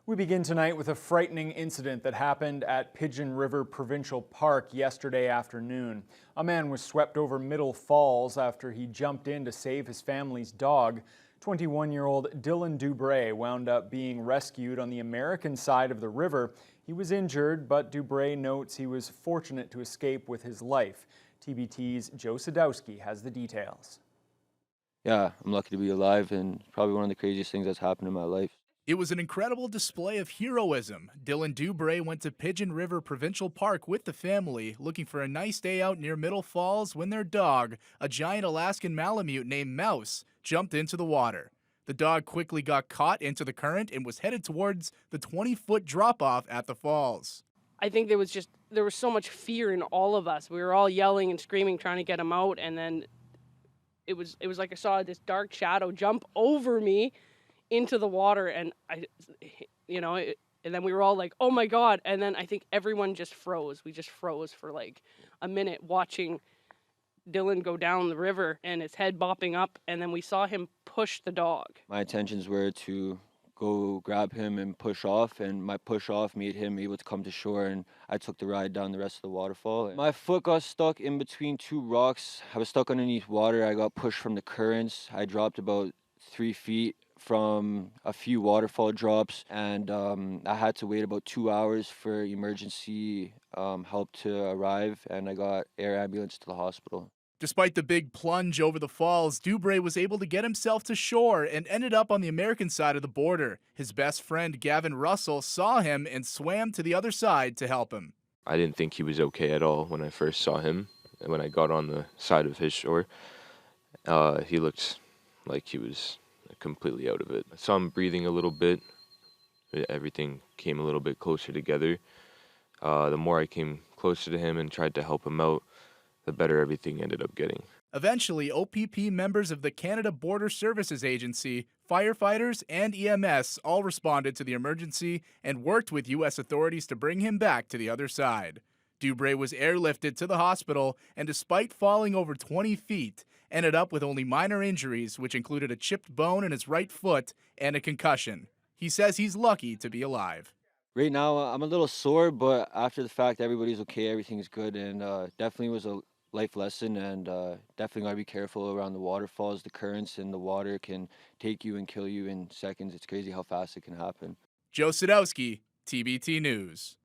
We begin tonight with a frightening incident that happened at Pigeon River Provincial Park yesterday afternoon. A man was swept over Middle Falls after he jumped in to save his family's dog. 21-year-old Dylan Dubray wound up being rescued on the American side of the river. He was injured, but Dubray notes he was fortunate to escape with his life. TBT's Joe Sadowski has the details. Yeah, I'm lucky to be alive, and probably one of the craziest things that's happened in my life. It was an incredible display of heroism. Dylan Dubray went to Pigeon River Provincial Park with the family, looking for a nice day out near Middle Falls when their dog, a giant Alaskan Malamute named Mouse, jumped into the water. The dog quickly got caught into the current and was headed towards the 20-foot drop-off at the falls. I think there was so much fear in all of us. We were all yelling and screaming, trying to get him out, and then it was like I saw this dark shadow jump over me into the water, and and then we were all like, oh my God. And then I think everyone just froze. We just froze for like a minute watching Dylan go down the river and his head bopping up, and then we saw him push the dog. My intentions were to go grab him and push off, and my push off made him able to come to shore, and I took the ride down the rest of the waterfall. My foot got stuck in between two rocks. I was stuck underneath water. I got pushed from the currents. I dropped about 3 feet from a few waterfall drops, and I had to wait about 2 hours for emergency help to arrive, and I got air ambulance to the hospital. Despite the big plunge over the falls, Dubray was able to get himself to shore and ended up on the American side of the border. His best friend, Gavin Russell, saw him and swam to the other side to help him. I didn't think he was okay at all when I first saw him. And when I got on the side of his shore, he looked like he was completely out of it. I saw him breathing a little bit. Everything came a little bit closer together. The more I came closer to him and tried to help him out, the better everything ended up getting. Eventually, OPP members of the Canada Border Services Agency, firefighters, and EMS all responded to the emergency and worked with U.S. authorities to bring him back to the other side. Dubray was airlifted to the hospital and, despite falling over 20 feet, ended up with only minor injuries, which included a chipped bone in his right foot and a concussion. He says he's lucky to be alive. Right now, I'm a little sore, but after the fact, everybody's okay, everything's good, and definitely was a life lesson, and definitely got to be careful around the waterfalls. The currents and the water can take you and kill you in seconds. It's crazy how fast it can happen. Joe Sadowski, TBT News.